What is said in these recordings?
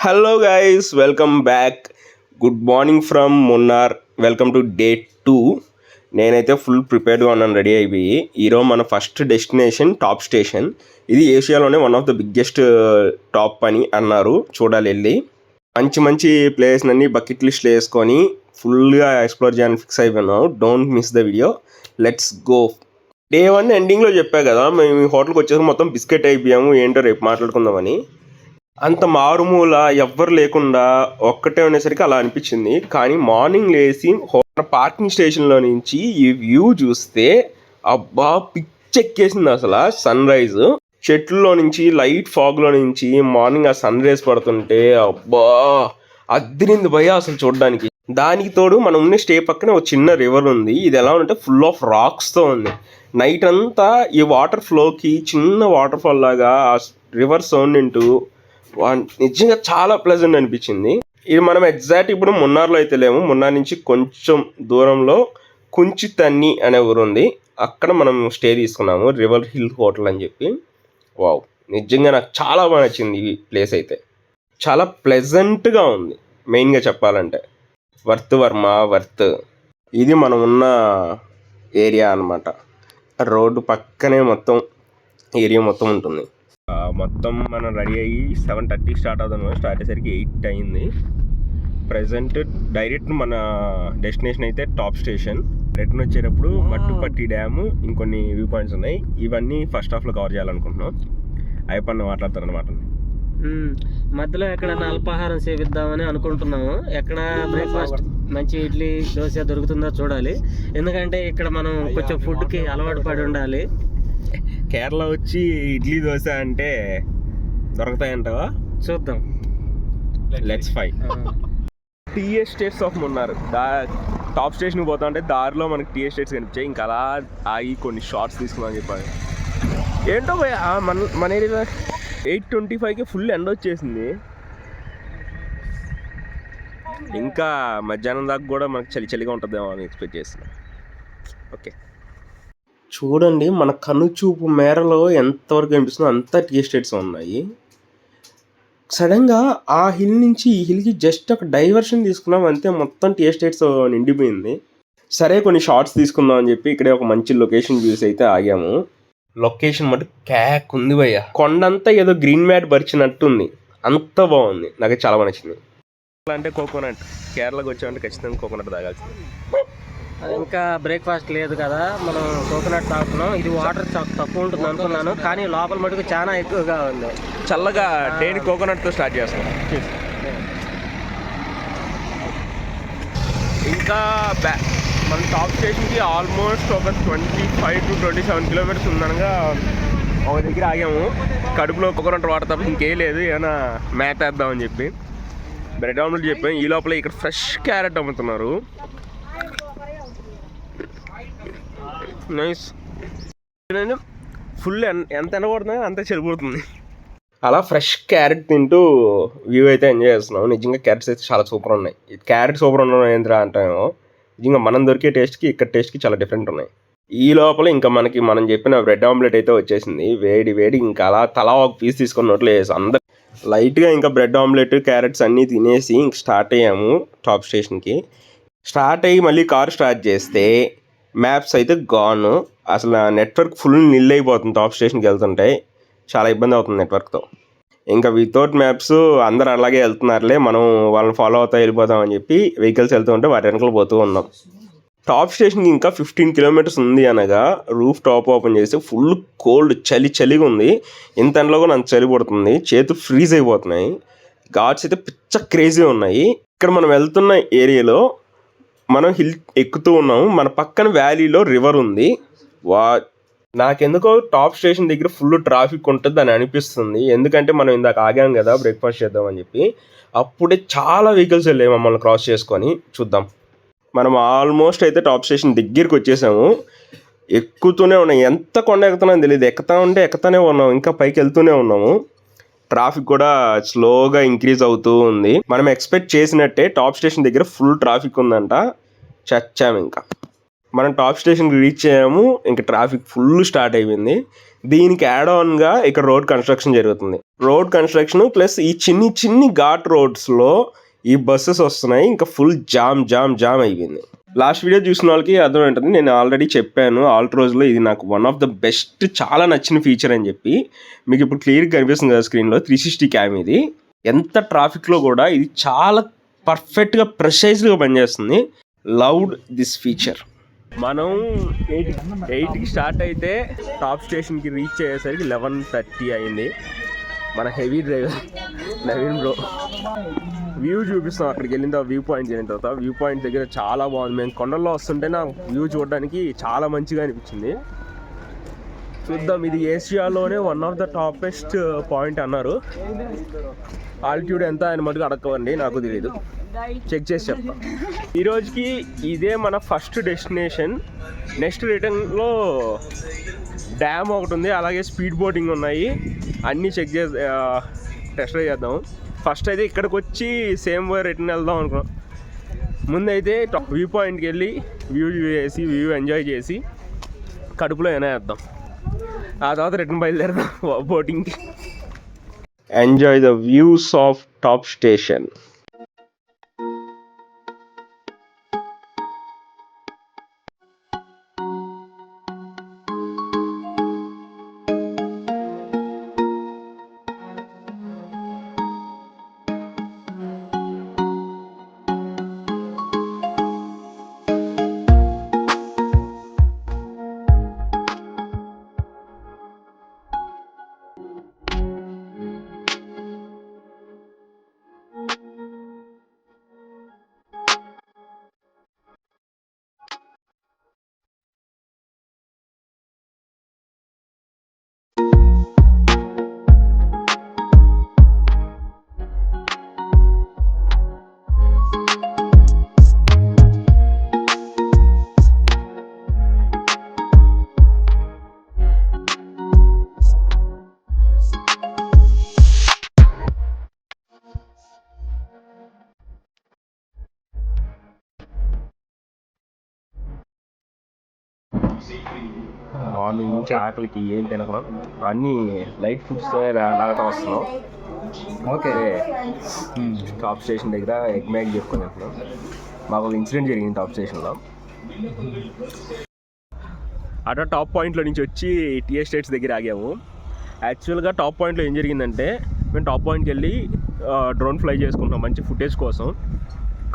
Hello guys, welcome back. Good morning from Munnar. Welcome to day 2. నేనైతే full ప్రిపేర్డ్గా ఉన్నాను, ready అయిపోయి. ఈరోజు మన ఫస్ట్ డెస్టినేషన్ టాప్ స్టేషన్. ఇది ఏషియాలోనే one of the biggest top అని అన్నారు. చూడాలి వెళ్ళి మంచి మంచి ప్లేస్ అన్ని బకెట్ లిస్ట్లో వేసుకొని ఫుల్గా ఎక్స్ప్లోర్ చేయాలని ఫిక్స్ అయిపోయినాం. Don't miss the video, let's go. Day 1 ఎండింగ్లో చెప్పా కదా, మేము ఈ హోటల్కి వచ్చేసి మొత్తం బిస్కెట్ అయిపోయాము. ఏంటో రేపు మాట్లాడుకుందామని. అంత మారుమూల ఎవ్వరు లేకుండా ఒక్కటే ఉండేసరికి అలా అనిపించింది. కానీ మార్నింగ్ లేచి పార్కింగ్ స్టేషన్లో నుంచి ఈ వ్యూ చూస్తే అబ్బా పిచ్చెక్కేసింది అసలు. సన్ రైజ్ చెట్లలో నుంచి, లైట్ ఫాగ్లో నుంచి మార్నింగ్ ఆ సన్ రైజ్ పడుతుంటే అబ్బా అద్దిరింది భయ అసలు చూడడానికి. దానికి తోడు మనం ఉన్న స్టే పక్కన ఒక చిన్న రివర్ ఉంది. ఇది ఎలా ఉంటే ఫుల్ ఆఫ్ రాక్స్తో ఉంది. నైట్ అంతా ఈ వాటర్ ఫ్లోకి చిన్న వాటర్ ఫాల్ లాగా ఆ రివర్ సౌండ్ వింటూ నిజంగా చాలా ప్లెజెంట్ అనిపించింది. ఇది మనం ఎగ్జాక్ట్ ఇప్పుడు మున్నార్లో అయితే లేము. మున్నార్ నుంచి కొంచెం దూరంలో కుంచితన్ని అనే ఊరు ఉంది. అక్కడ మనం స్టే తీసుకున్నాము, రివర్ హిల్ హోటల్ అని చెప్పి. వావ్, నిజంగా నాకు చాలా బాగా నచ్చింది. ఈ ప్లేస్ అయితే చాలా ప్లెజెంట్గా ఉంది. మెయిన్గా చెప్పాలంటే వర్త్ వర్త్. ఇది మనం ఉన్న ఏరియా అన్నమాట. రోడ్డు పక్కనే మొత్తం ఏరియా మొత్తం ఉంటుంది. మొత్తం మనం రెడీ అయ్యి 7:30 స్టార్ట్ అవుతాం. స్టార్ట్ అయ్యేసరికి 8 అయింది. ప్రజెంట్ డైరెక్ట్ మన డెస్టినేషన్ అయితే టాప్ స్టేషన్. రిటర్న్ వచ్చేటప్పుడు మట్టుపట్టి డ్యాము, ఇంకొన్ని వ్యూ పాయింట్స్ ఉన్నాయి. ఇవన్నీ ఫస్ట్ హాఫ్లో కవర్ చేయాలనుకుంటున్నాం. అయిపోయిన మాట్లాడతారనమాట. మధ్యలో ఎక్కడైనా అల్పాహారం సేవిద్దామని అనుకుంటున్నాము. ఎక్కడ బ్రేక్ఫాస్ట్ మంచి ఇడ్లీ దోశ దొరుకుతుందో చూడాలి. ఎందుకంటే ఇక్కడ మనం కొంచెం ఫుడ్కి అలవాటు పడి ఉండాలి. కేరళ వచ్చి ఇడ్లీ దోశ అంటే దొరుకుతాయంటావా? చూద్దాం. Let's five. Tea estates of Munnar. Top స్టేషన్కి పోతా ఉంటే దారిలో మనకి టీ ఎస్టేట్స్ కనిపించాయి. ఇంకా అలా ఆగి కొన్ని షార్ట్స్ తీసుకున్నామని చెప్పాలి. ఏంటో మన ఏరియా 8:25కి ఫుల్ ఎండ వచ్చేసింది. ఇంకా మధ్యాహ్నం దాకా కూడా మనకు చలిగా ఉంటుందేమో అని ఎక్స్పెక్ట్ చేస్తున్నాం. ఓకే, చూడండి మన కనుచూపు మేరలో ఎంతవరకు కనిపిస్తుందో అంత టీ ఎస్టేట్స్ ఉన్నాయి. సడన్గా ఆ హిల్ నుంచి ఈ హిల్కి జస్ట్ ఒక డైవర్షన్ తీసుకున్నాం అంతే, మొత్తం టీ ఎస్టేట్స్ నిండిపోయింది. సరే, కొన్ని షార్ట్స్ తీసుకుందాం అని చెప్పి ఇక్కడే ఒక మంచి లొకేషన్ చూసి అయితే ఆగాము. లొకేషన్ మటు క్యాక్ ఉంది భయ్య. కొండంతా ఏదో గ్రీన్ మ్యాట్ పరిచినట్టుంది. అంత బాగుంది, నాకు చాలా బాగా నచ్చింది. అంటే కోకోనట్, కేరళకి వచ్చామంటే ఖచ్చితంగా కోకోనట్ తాగాల్సింది. ఇంకా బ్రేక్ఫాస్ట్ లేదు కదా, మనం కోకోనట్ తాగుతున్నాం. ఇది వాటర్ తక్కువ ఉంటుంది అనుకున్నాను, కానీ లోపల మటుకు చాలా ఎక్కువగా ఉంది. చల్లగా డైలీ కోకోనట్తో స్టార్ట్ చేస్తాం. ఇంకా మన టాప్ స్టేషన్కి ఆల్మోస్ట్ ఒక 25 to 27 కిలోమీటర్స్ ఉందనగా ఒక దగ్గర ఆగాము. కడుపులో కోకోనట్ వాటర్ తప్ప ఇంకేం లేదు. ఏమైనా మ్యాథ్ వేద్దామని చెప్పి బ్రెడ్ ఆమ్లెట్ చెప్పాం. ఈ లోపల ఇక్కడ ఫ్రెష్ క్యారెట్ అమ్ముతున్నారు. నైస్. ఫుల్ ఎంత ఎండబడుతుందో అంతే చలిపోతుంది. అలా ఫ్రెష్ క్యారెట్ తింటూ వ్యూ అయితే ఎంజాయ్ చేస్తున్నాం. నిజంగా క్యారెట్స్ అయితే చాలా సూపర్ ఉన్నాయి. క్యారెట్ సూపర్ ఉండడం ఏంద్రా అంటామేమో, నిజంగా మనం దొరికే టేస్ట్కి ఇక్కడ టేస్ట్కి చాలా డిఫరెంట్ ఉన్నాయి. ఈ లోపల ఇంకా మనం చెప్పిన బ్రెడ్ ఆమ్లెట్ అయితే వచ్చేసింది. వేడి ఇంకా అలా తలా ఒక పీస్ తీసుకుని నోట్లో వేసి అందరు లైట్గా ఇంకా బ్రెడ్ ఆమ్లెట్ క్యారెట్స్ అన్నీ తినేసి ఇంక స్టార్ట్ అయ్యాము టాప్ స్టేషన్కి. స్టార్ట్ అయ్యి మళ్ళీ కార్ స్టార్ట్ చేస్తే మ్యాప్స్ అయితే గాను. అసలు నెట్వర్క్ ఫుల్ నిల్ అయిపోతుంది. టాప్ స్టేషన్కి వెళ్తుంటే చాలా ఇబ్బంది అవుతుంది నెట్వర్క్తో. ఇంకా వితౌట్ మ్యాప్స్ అందరు అలాగే వెళ్తున్నారులే, మనం వాళ్ళని ఫాలో అవుతా వెళ్ళిపోతామని చెప్పి వెహికల్స్ వెళ్తూ ఉంటే వాటి వెనకలు పోతూ ఉన్నాం. టాప్ స్టేషన్కి ఇంకా 15 కిలోమీటర్స్ ఉంది అనగా రూఫ్ టాప్ ఓపెన్ చేస్తే ఫుల్ కోల్డ్, చలిగా ఉంది. ఇంత ఎండలో కూడా అంత చలి పడుతుంది, చేతులు ఫ్రీజ్ అయిపోతున్నాయి. ఘాట్స్ అయితే పిచ్చ క్రేజీ ఉన్నాయి. ఇక్కడ మనం వెళ్తున్న ఏరియాలో మనం హిల్ ఎక్కుతూ ఉన్నాము. మన పక్కన వ్యాలీలో రివర్ ఉంది. నాకెందుకో టాప్ స్టేషన్ దగ్గర ఫుల్ ట్రాఫిక్ ఉంటుంది అని అనిపిస్తుంది. ఎందుకంటే మనం ఇందాక ఆగాం కదా బ్రేక్ఫాస్ట్ చేద్దామని చెప్పి, అప్పుడే చాలా వెహికల్స్ వెళ్ళాయి మమ్మల్ని క్రాస్ చేసుకొని. చూద్దాం, మనం ఆల్మోస్ట్ అయితే టాప్ స్టేషన్ దగ్గరికి వచ్చేసాము. ఎక్కుతూనే ఉన్నాం, ఎంత కొండ ఎక్కుతున్నామో తెలియదు. ఎక్కుతానే ఉన్నాం, ఇంకా పైకి వెళ్తూనే ఉన్నాము. ట్రాఫిక్ కూడా స్లోగా ఇంక్రీజ్ అవుతూ ఉంది. మనం ఎక్స్పెక్ట్ చేసినట్టే టాప్ స్టేషన్ దగ్గర ఫుల్ ట్రాఫిక్ ఉందంట. చచ్చాము. ఇంకా మనం టాప్ స్టేషన్కి రీచ్ అయ్యాము. ఇంకా ట్రాఫిక్ ఫుల్ స్టార్ట్ అయిపోయింది. దీనికి యాడ్ ఆన్గా ఇక్కడ రోడ్ కన్స్ట్రక్షన్ జరుగుతుంది. రోడ్ కన్స్ట్రక్షన్ ప్లస్ ఈ చిన్ని ఘాట్ రోడ్స్లో ఈ బస్సెస్ వస్తున్నాయి. ఇంకా ఫుల్ జామ్ అయిపోయింది. లాస్ట్ వీడియో చూసిన వాళ్ళకి అర్థమవుతుంది. నేను ఆల్రెడీ చెప్పాను ఆల్ట్రోజ్లో ఇది నాకు వన్ ఆఫ్ ద బెస్ట్, చాలా నచ్చిన ఫీచర్ అని చెప్పి. మీకు ఇప్పుడు క్లియర్గా కనిపిస్తుంది కదా స్క్రీన్లో, 360 క్యామ్. ఇది ఎంత ట్రాఫిక్లో కూడా ఇది చాలా పర్ఫెక్ట్గా ప్రెసైజ్గా పనిచేస్తుంది. Loved this feature. మనం 8కి స్టార్ట్ అయితే టాప్ స్టేషన్కి రీచ్ అయ్యేసరికి 11:30 అయింది. మన heavy driver Naveen bro view చూపిస్తాం. అక్కడికి వెళ్ళిన తర్వాత వ్యూ పాయింట్ వెళ్ళిన తర్వాత వ్యూ పాయింట్ దగ్గర చాలా బాగుంది. మేము కొండల్లో వస్తుంటే నా వ్యూ చూడడానికి చాలా మంచిగా అనిపించింది. చూద్దాం, ఇది ఏషియాలోనే one of the toppest point అన్నారు. ఆల్టిట్యూడ్ ఎంత ఆయన మటుకు అడగవండి, నాకు తెలీదు, చెక్ చేసి చెప్తాం. ఈరోజుకి ఇదే మన ఫస్ట్ డెస్టినేషన్. నెక్స్ట్ రిటర్న్లో డ్యామ్ ఒకటి ఉంది, అలాగే స్పీడ్ బోటింగ్ ఉన్నాయి. అన్నీ చెక్ చేసి టెస్ట్ చేద్దాం. ఫస్ట్ అయితే ఇక్కడికి వచ్చి సేమ్ వే రిటర్న్ వెళ్దాం అనుకున్నాం. ముందైతే వ్యూ పాయింట్కి వెళ్ళి వ్యూ ఎంజాయ్ చేసి కడుపులో వేద్దాం. ఆ తర్వాత రిటర్న్ బయలుదేరదాం బోటింగ్కి. Enjoy the views of Top Station. Morning నుంచి ఆకలికి ఏం తినకుండా అన్నీ లైట్ ఫుడ్స్ లాగా వస్తున్నాం. ఓకే, టాప్ స్టేషన్ దగ్గర ఎగ్ మ్యాగ్ చెప్పుకొని వెళ్తున్నాం. మాకు ఒక ఇన్సిడెంట్ జరిగింది టాప్ స్టేషన్లో. అటు టాప్ పాయింట్లో నుంచి వచ్చి టీ ఎస్టేట్స్ దగ్గర ఆగాము. యాక్చువల్గా టాప్ పాయింట్లో ఏం జరిగిందంటే, మేము టాప్ పాయింట్కి వెళ్ళి డ్రోన్ ఫ్లై చేసుకుంటాం మంచి ఫుటేజ్ కోసం.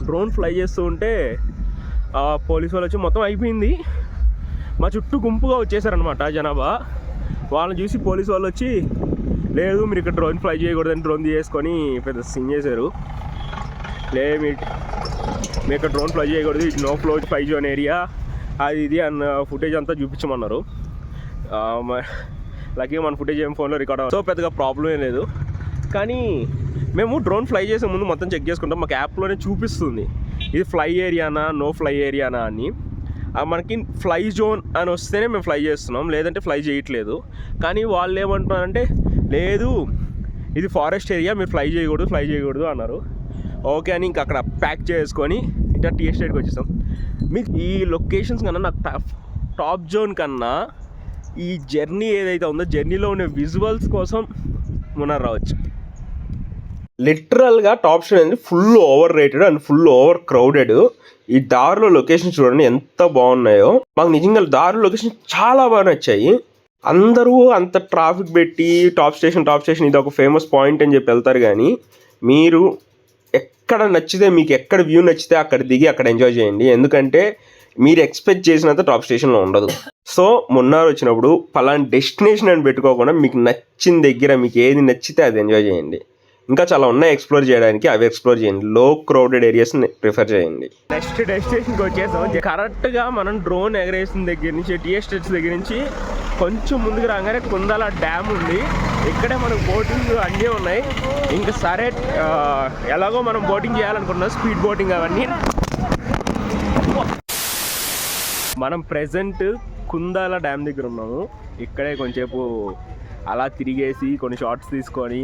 డ్రోన్ ఫ్లై చేస్తూ ఉంటే పోలీసు వాళ్ళు వచ్చి మొత్తం అయిపోయింది. మా చుట్టూ గుంపుగా వచ్చేసారనమాట జనాభా. వాళ్ళని చూసి పోలీసు వాళ్ళు వచ్చి, లేదు మీరు ఇక్కడ డ్రోన్ ఫ్లై చేయకూడదని డ్రోన్ తీసుకొని పెద్ద సీన్ చేశారు. లేదు మీరు ఇక్కడ డ్రోన్ ఫ్లై చేయకూడదు, it no flow fly zone area, అది ఇది అన్న ఫుటేజ్ అంతా చూపించమన్నారు. లక్కీగా మన ఫుటేజ్ ఏం ఫోన్లో రికార్డ్ అవ్వదు, సో పెద్దగా ప్రాబ్లం ఏం లేదు. కానీ మేము డ్రోన్ ఫ్లై చేసే ముందు మొత్తం చెక్ చేసుకుంటాం. మాకు యాప్లోనే చూపిస్తుంది ఇది ఫ్లై ఏరియానా నో ఫ్లై ఏరియానా అని. మనకి ఫ్లై జోన్ అని వస్తేనే మేము ఫ్లై చేస్తున్నాం, లేదంటే ఫ్లై చేయట్లేదు. కానీ వాళ్ళు ఏమంటున్నారంటే, లేదు ఇది ఫారెస్ట్ ఏరియా, మీరు ఫ్లై చేయకూడదు అన్నారు. ఓకే అని ఇంక అక్కడ ప్యాక్ చేసుకొని ఇట్లా టీ ఎస్టేట్కి వచ్చేసాం. మీకు ఈ లొకేషన్స్ కన్నా నాకు టాప్ జోన్ కన్నా ఈ జర్నీ ఏదైతే ఉందో, జర్నీలో ఉండే విజువల్స్ కోసం మున్నార్ రావచ్చు. లిటరల్గా టాప్ స్టేషన్ అనేది full over rated and full over crowded. ఈ దారిలో లొకేషన్ చూడండి ఎంత బాగున్నాయో. మాకు నిజంగా దారిలో లొకేషన్ చాలా బాగా నచ్చాయి. అందరూ అంత ట్రాఫిక్ పెట్టి టాప్ స్టేషన్ ఇది ఒక ఫేమస్ పాయింట్ అని చెప్పి వెళ్తారు. కానీ మీరు ఎక్కడ నచ్చితే, మీకు ఎక్కడ వ్యూ నచ్చితే అక్కడ దిగి అక్కడ ఎంజాయ్ చేయండి. ఎందుకంటే మీరు ఎక్స్పెక్ట్ చేసినంత టాప్ స్టేషన్లో ఉండదు. సో మున్నార్ వచ్చినప్పుడు పలానా డెస్టినేషన్ అని పెట్టుకోకుండా మీకు నచ్చిన దగ్గర మీకు ఏది నచ్చితే అది ఎంజాయ్ చేయండి. ఇంకా చాలా ఉన్నాయి ఎక్స్ప్లోర్ చేయడానికి, అవి ఎక్స్ప్లోర్ చేయండి. లో క్రౌడెడ్ ఏరియాస్ని ప్రిఫర్ చేయండి. నెక్స్ట్ డెస్టినేషన్కి వచ్చేసాం. కరెక్ట్గా మనం డ్రోన్ ఎగరేసిన దగ్గర నుంచి టీ ఎస్టేట్స్ దగ్గర నుంచి కొంచెం ముందుకు రాగానే కుందాల డ్యామ్ ఉంది. ఇక్కడే మనకు బోటింగ్ అన్నీ ఉన్నాయి. ఇంకా సరే ఎలాగో మనం బోటింగ్ చేయాలనుకుంటున్నాం, స్పీడ్ బోటింగ్ అవన్నీ. మనం ప్రెజెంట్ కుందాల డ్యామ్ దగ్గర ఉన్నాము. ఇక్కడే కొంచెంసేపు అలా తిరిగేసి కొన్ని షార్ట్స్ తీసుకొని,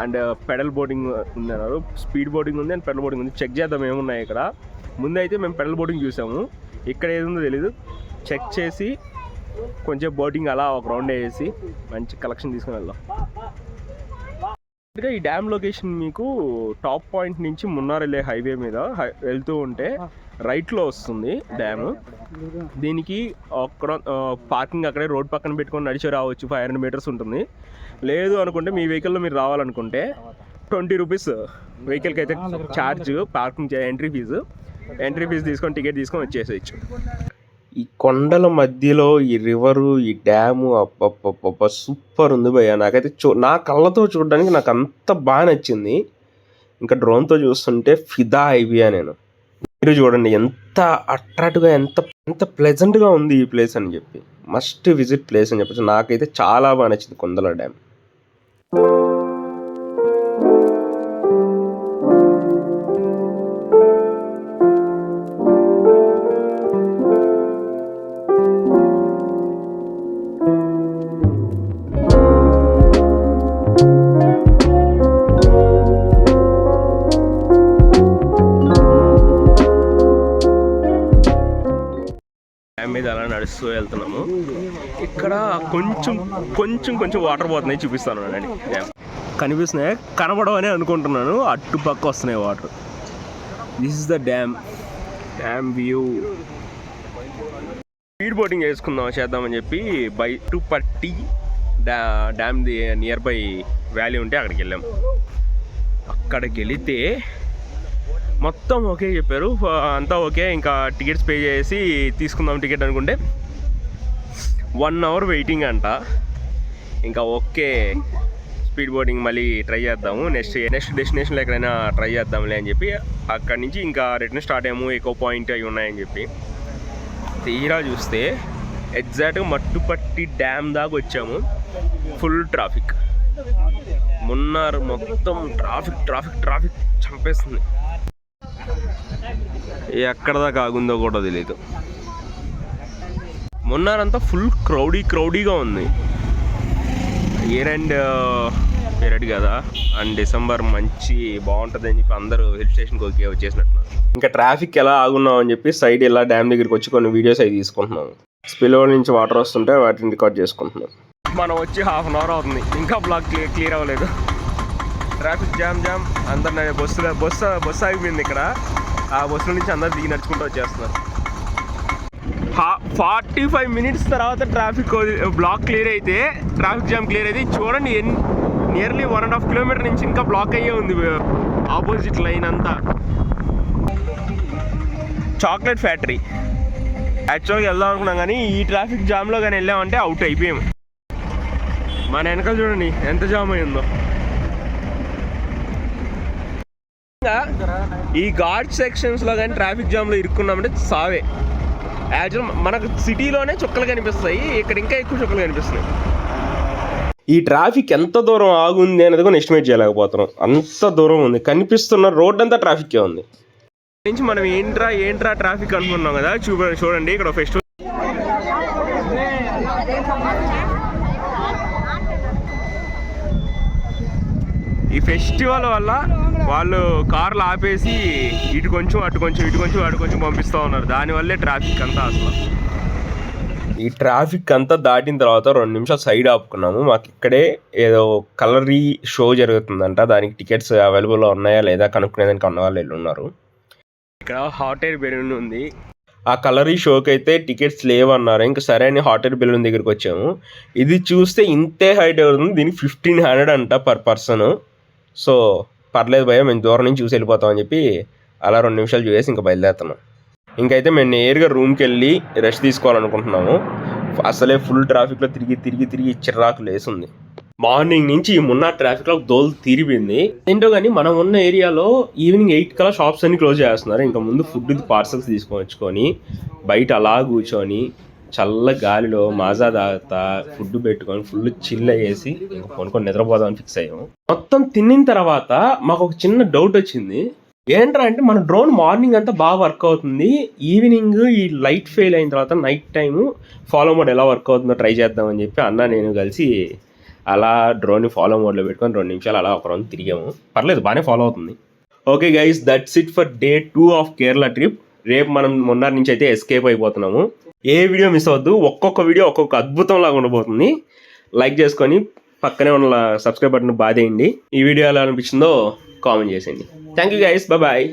అండ్ పెడల్ బోటింగ్ ఉంది అన్నారు, స్పీడ్ బోటింగ్ ఉంది అండ్ పెడల్ బోటింగ్ ఉంది. చెక్ చేద్దాం ఏమున్నాయి ఇక్కడ. ముందైతే మేము పెడల్ బోటింగ్ చూసాము, ఇక్కడ ఏది ఉందో తెలీదు. చెక్ చేసి కొంచెం బోటింగ్ అలా ఒక రౌండ్ వేసి మంచి కలెక్షన్ తీసుకుని వెళ్దాం. ఈ డ్యామ్ లొకేషన్ మీకు టాప్ పాయింట్ నుంచి మున్నార్ వెళ్ళే హైవే మీద వెళ్తూ ఉంటే రైట్లో వస్తుంది డ్యామ్. దీనికి అక్కడ పార్కింగ్ అక్కడే రోడ్ పక్కన పెట్టుకొని నడిచి రావచ్చు, 500 మీటర్స్ ఉంటుంది. లేదు అనుకుంటే మీ వెహికల్లో మీరు రావాలనుకుంటే 20 రూపీస్ వెహికల్కి అయితే ఛార్జ్, పార్కింగ్ ఎంట్రీ ఫీజు తీసుకొని టికెట్ తీసుకొని వచ్చేసేయచ్చు. ఈ కొండల మధ్యలో ఈ రివరు, ఈ డ్యాము అప్ప సూపర్ ఉంది భయ్య. నాకైతే నా కళ్ళతో చూడడానికి నాకు అంత బాగా నచ్చింది. ఇంకా డ్రోన్తో చూస్తుంటే ఫిదా అయిపోయా నేను. మీరు చూడండి ఎంత అట్రాక్ట్గా, ఎంత ప్లెజెంట్గా ఉంది ఈ ప్లేస్ అని చెప్పి. మస్ట్ విజిట్ ప్లేస్ అని చెప్పచ్చు. నాకైతే చాలా బాగా నచ్చింది కొండల డ్యామ్. డ్యామ్ మీద అలా నడుస్తూ వెళ్తున్నాము. ఇక్కడ కొంచెం వాటర్ పోతున్నాయి, చూపిస్తాను అండి. డ్యామ్ కనిపిస్తున్నాయి, కనబడవని అనుకుంటున్నాను. అట్టుపక్క వస్తున్నాయి water. This is the dam view. Speed boating చేద్దామని చెప్పి బైటుపట్టి డ్యామ్ నియర్ బై వ్యాలీ ఉంటే అక్కడికి వెళ్ళాం. అక్కడికి వెళితే మొత్తం ఓకే చెప్పారు, అంతా ఓకే. ఇంకా టికెట్స్ పే చేసి తీసుకుందాం టికెట్ అనుకుంటే 1 అవర్ వెయిటింగ్ అంట. ఇంకా ఓకే, స్పీడ్ బోటింగ్ మళ్ళీ ట్రై చేద్దాము, నెక్స్ట్ డెస్టినేషన్లో ఎక్కడైనా ట్రై చేద్దాంలే అని చెప్పి అక్కడి నుంచి ఇంకా రిటర్న్ స్టార్ట్ అయ్యాము. ఎక్కువ పాయింట్ అవి ఉన్నాయని చెప్పి తీరా చూస్తే ఎగ్జాక్ట్గా మట్టుపట్టి డ్యామ్ దాకా వచ్చాము. ఫుల్ ట్రాఫిక్, మున్నార్ మొత్తం ట్రాఫిక్ చంపేస్తుంది. ఎక్కడ దాకా ఆగుందో కూడా తెలియదు. మున్నార్ అంతా ఫుల్ క్రౌడీగా ఉంది. ఇయర్ అండ్ పీరియడ్ కదా, అండ్ డిసెంబర్ మంచి బాగుంటుంది అని చెప్పి అందరూ హిల్ స్టేషన్కి వచ్చేసినట్టున్నారు. ఇంకా ట్రాఫిక్ ఎలా ఆగున్నాం అని చెప్పి సైడ్ ఇలా డ్యామ్ దగ్గరికి వచ్చి కొన్ని వీడియోస్ అవి తీసుకుంటున్నాము. స్పిల్ఓవర్ నుంచి వాటర్ వస్తుంటే వాటిని రికార్డ్ చేసుకుంటున్నాం. మనం వచ్చి 1/2 అవర్ అవుతుంది, ఇంకా బ్లాక్ క్లియర్ అవ్వలేదు. ట్రాఫిక్ జామ్ అందరు బస్సు ఆగిపోయింది ఇక్కడ. ఆ బస్సుల నుంచి అందరు దిగి నడుచుకుంటూ వచ్చేస్తున్నారు. 45 మినిట్స్ తర్వాత బ్లాక్ క్లియర్ అయితే, ట్రాఫిక్ జామ్ క్లియర్ అయితే చూడండి నియర్లీ 1.5 కిలోమీటర్ నుంచి ఇంకా బ్లాక్ అయ్యే ఉంది ఆపోజిట్ లైన్ అంతా. చాక్లెట్ ఫ్యాక్టరీ యాక్చువల్గా వెళ్దాం అనుకున్నాం, కానీ ఈ ట్రాఫిక్ జామ్లో కానీ వెళ్ళామంటే అవుట్ అయిపోయాము. మన వెనకాల చూడండి ఎంత జామ్ అయిందో. ఈ ఘాట్ సెక్షన్స్లో కానీ ట్రాఫిక్ జామ్లో ఇరుక్కున్నామంటే సావే. యాక్చువల్ మనకు సిటీలోనే చుక్కలు కనిపిస్తాయి, ఇక్కడ ఇంకా ఎక్కువ చుక్కలు కనిపిస్తున్నాయి. ఈ ట్రాఫిక్ ఎంత దూరం ఆగుంది అనేది కూడా ఎస్టిమేట్ చేయలేకపోతున్నాం. అంత దూరం ఉంది, కనిపిస్తున్న రోడ్ అంతా ట్రాఫిక్కే ఉంది. నుంచి మనం ఏంట్రా ట్రాఫిక్ అనుకున్నాం కదా. చూడండి ఇక్కడ ఫెస్టివల్, ఈ ఫెస్టివల్ వల్ల వాళ్ళు కార్లు ఆపేసి ఇటు కొంచెం అటు కొంచెం పంపిస్తూ ఉన్నారు. దానివల్లే ట్రాఫిక్ అంతా. అసలు ఈ ట్రాఫిక్ అంతా దాటిన తర్వాత 2 నిమిషాలు సైడ్ ఆపుకున్నాము. మాకు ఇక్కడే ఏదో కలరీ షో జరుగుతుందంట, దానికి టికెట్స్ అవైలబుల్లో ఉన్నాయా లేదా కనుక్కునేదానికి అన్న వాళ్ళు ఉన్నారు. ఇక్కడ హాట్ ఎయిర్ బెలూన్ ఉంది. ఆ కలరీ షోకి అయితే టికెట్స్ లేవన్నారు. ఇంకా సరే అని హాట్ ఎయిర్ బెలూన్ దగ్గరికి వచ్చాము. ఇది చూస్తే ఇంతే హైట్ అవుతుంది, దీనికి 1500 అంట పర్ పర్సన్. సో పర్లేదు భయ్య, మేము దూరం నుంచి చూసి వెళ్ళిపోతామని చెప్పి అలా 2 నిమిషాలు చూసేసి ఇంకా బయలుదేరుతున్నాం. ఇంకైతే మేము నేరుగా రూమ్కి వెళ్ళి రెస్ట్ తీసుకోవాలనుకుంటున్నాము. అసలే ఫుల్ ట్రాఫిక్లో తిరిగి చిరాకు లేస్తుంది. మార్నింగ్ నుంచి మున్నార్ ట్రాఫిక్లో దోలు తీరిపోయింది. ఏంటో కానీ మనం ఉన్న ఏరియాలో ఈవినింగ్ 8 కల్లా షాప్స్ అన్ని క్లోజ్ చేస్తున్నారు. ఇంకా ముందు ఫుడ్ పార్సల్స్ తీసుకొని వచ్చుకొని బయట అలా కూర్చొని చల్ల గాలిలో మాజా తాగుతా ఫుడ్ పెట్టుకొని ఫుల్ చిల్ అయ్యేసి ఇంకా కొనుక్కొని నిద్రపోదామని ఫిక్స్ అయ్యాము. మొత్తం తిన్న తర్వాత మాకు ఒక చిన్న డౌట్ వచ్చింది. ఏంట్రా అంటే మన డ్రోన్ మార్నింగ్ అంతా బాగా వర్క్ అవుతుంది, ఈవినింగ్ ఈ లైట్ ఫెయిల్ అయిన తర్వాత నైట్ టైము ఫాలో మోడ్ ఎలా వర్క్ అవుతుందో ట్రై చేద్దామని చెప్పి అన్న నేను కలిసి అలా డ్రోన్ని ఫాలో మోడ్లో పెట్టుకొని 2 నిమిషాలు అలా ఒక రౌండ్ తిరిగాము. పర్లేదు, బాగానే ఫాలో అవుతుంది. Okay guys, that's it for day 2 of Kerala trip. రేపు మనం మున్నార్ నుంచి అయితే ఎస్కేప్ అయిపోతున్నాము. ఏ వీడియో మిస్ అవ్వద్దు, ఒక్కొక్క వీడియో ఒక్కొక్క అద్భుతం లాగా ఉండబోతుంది. లైక్ చేసుకొని పక్కనే ఉన్న సబ్స్క్రైబ్ బటన్ బాదేయండి. ఈ వీడియో ఎలా అనిపించిందో కామెంట్ చేసేయండి. Thank you guys, bye.